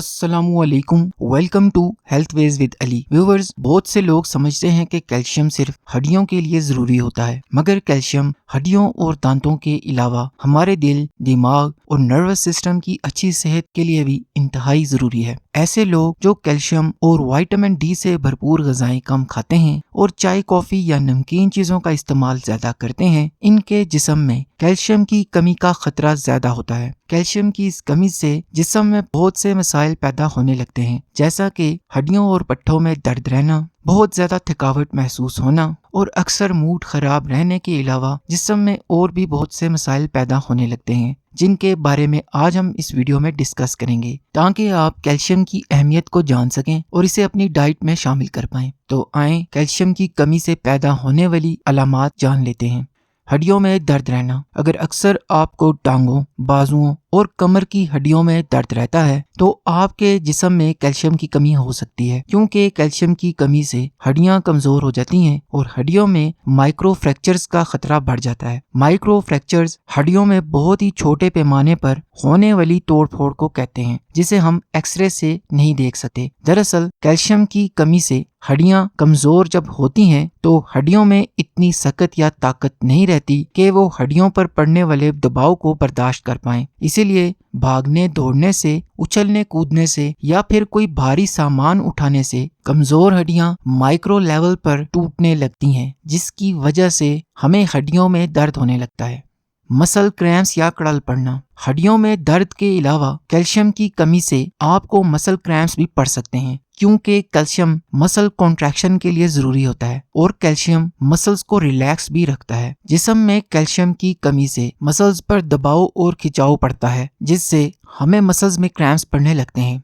अस्सलाम वालेकुम, welcome to health wage with Ali. Viewers, बहुत से लोग समझते हैं कि कैल्शियम सिर्फ हड्डियों के लिए जरूरी होता है, मगर कैल्शियम हड्डियों और दांतों के अलावा हमारे दिल, दिमाग और नर्वस सिस्टम की अच्छी सेहत के लिए भी इंतहाई जरूरी है। ऐसे लोग जो कैल्शियम और विटामिन डी से भरपूर गजाएं कम खाते हैं और चाय, कॉफी या नमकीन चीजों का इस्तेमाल ज्यादा करते हैं, इनके जिस्म में कैल्शियम की कमी का खतरा ज्यादा होता है। कैल्शियम की इस कमी से जिस्म में बहुत से मसाइल पैदा होने लगते हैं, जैसा कि हड्डियों और पट्टों में दर्द रहना, बहुत ज्यादा थकावट महसूस होना और अक्सर मूड खराब रहने के अलावा जिस्म में और भी बहुत से मसाइल पैदा होने लगते हैं, जिनके बारे में आज हम इस वीडियो में डिस्कस करेंगे, ताकि आप कैल्शियम की अहमियत को जान सकें और इसे अपनी डाइट में शामिल कर पाएं। तो आएं कैल्शियम की कमी से पैदा होने वाली अलामात जान लेते हैं। हड्डियों में दर्द रहना। अगर अक्सर आपको टांगों, बाजुओं और कमर की हड्डियों में दर्द रहता है, तो आपके जिस्म में कैल्शियम की कमी हो सकती है, क्योंकि कैल्शियम की कमी से हड्डियां कमजोर हो जाती हैं और हड्डियों में माइक्रो फ्रैक्चर्स का खतरा बढ़ जाता है। माइक्रो फ्रैक्चर्स हड्डियों में बहुत ही छोटे पैमाने पर होने वाली तोड़फोड़ को कहते हैं, जिसे हम एक्सरे से नहीं देख सकते। दरअसल कैल्शियम की कमी से हड्डियां कमजोर जब होती हैं, तो हड्डियों में इतनी सख्त या ताकत नहीं रहती कि वो हड्डियों पर पड़ने वाले दबाव को बर्दाश्त कर पाएं। इसीलिए भागने, दौड़ने से, उछलने कूदने से या फिर कोई भारी सामान उठाने से कमजोर हड्डियां माइक्रो लेवल पर टूटने लगती हैं, जिसकी वजह से हमें हड्डियों में दर्द होने लगता है। मसल क्रैम्प्स या कड़ल पड़ना। हड्डियों में दर्द के अलावा कैल्शियम की कमी से आपको मसल क्रैम्प्स भी पड़ सकते हैं, क्योंकि कैल्शियम मसल कॉन्ट्रैक्शन के लिए जरूरी होता है और कैल्शियम मसल्स को रिलैक्स भी रखता है। जिस्म में कैल्शियम की कमी से मसल्स पर दबाव और खिंचाव पड़ता है, जिससे हमें मसल्स में क्रैम्प्स पड़ने लगते हैं।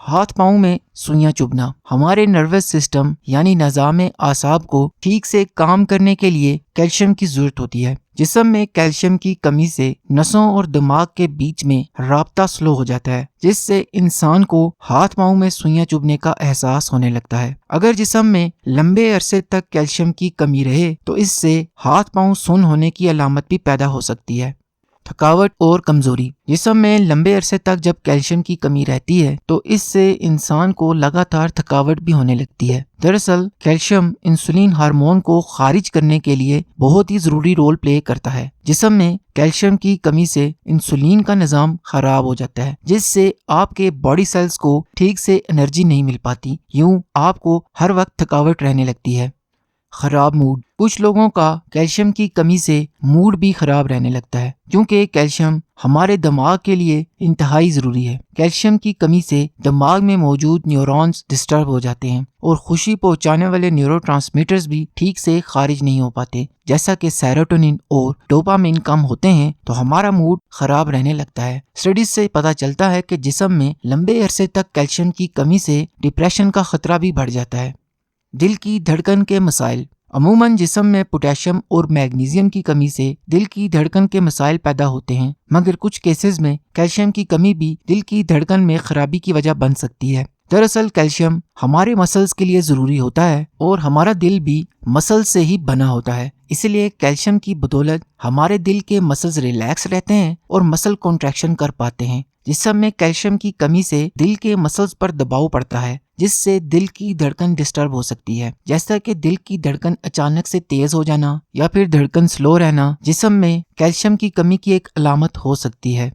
हाथ पाँव में सुइयां चुभना। हमारे नर्वस सिस्टम यानी निज़ाम आसाब को ठीक से काम करने के लिए कैल्शियम की जरूरत होती है। जिस्म में कैल्शियम की कमी से नसों और दिमाग के बीच में राब्ता स्लो हो जाता है, जिससे इंसान को हाथ पाँव में सुइयां चुभने का एहसास होने लगता है। अगर जिस्म में लंबे अरसे तक कैल्शियम की कमी रहे, तो इससे हाथ पाँव सुन्न होने की अलामत भी पैदा हो सकती है। थकावट और कमजोरी। जिस्म में लंबे अरसे तक जब कैल्शियम की कमी रहती है, तो इससे इंसान को लगातार थकावट भी होने लगती है। दरअसल कैल्शियम इंसुलिन हार्मोन को खारिज करने के लिए बहुत ही जरूरी रोल प्ले करता है। जिस्म में कैल्शियम की कमी से इंसुलिन का निजाम खराब हो जाता है, जिससे आपके बॉडी सेल्स को ठीक से एनर्जी नहीं मिल पाती। यूं आपको हर वक्त थकावट रहने लगती है। खराब मूड। कुछ लोगों का कैल्शियम की कमी से मूड भी खराब रहने लगता है, क्योंकि कैल्शियम हमारे दिमाग के लिए इंतहाई जरूरी है। कैल्शियम की कमी से दिमाग में मौजूद न्यूरॉन्स डिस्टर्ब हो जाते हैं और खुशी पहुंचाने वाले न्यूरोट्रांसमीटर्स भी ठीक से खारिज नहीं हो पाते। जैसा कि सेरोटोनिन और डोपामिन कम होते हैं, तो हमारा मूड खराब रहने लगता है। स्टडीज से पता चलता है कि जिस्म में लंबे अरसे तक कैल्शियम की कमी से डिप्रेशन का खतरा भी बढ़ जाता है। दिल की धड़कन के मसाइल। अमूमन जिस्म में पोटेशियम और मैग्नीशियम की कमी से दिल की धड़कन के मसाइल पैदा होते हैं, मगर कुछ केसेस में कैल्शियम की कमी भी दिल की धड़कन में खराबी की वजह बन सकती है। दरअसल कैल्शियम हमारे मसल्स के लिए जरूरी होता है और हमारा दिल भी मसल से ही बना होता है। इसलिए कैल्शियम की बदौलत हमारे दिल के मसल्स रिलैक्स रहते हैं और मसल कॉन्ट्रैक्शन कर पाते हैं। जिस्म में कैल्शियम की कमी से दिल के मसल्स पर दबाव पड़ता है, जिससे दिल की धड़कन डिस्टर्ब हो सकती है। जैसा कि दिल की धड़कन अचानक से तेज हो जाना या फिर धड़कन स्लो रहना जिस्म में कैल्शियम की कमी की एक अलामत हो सकती है।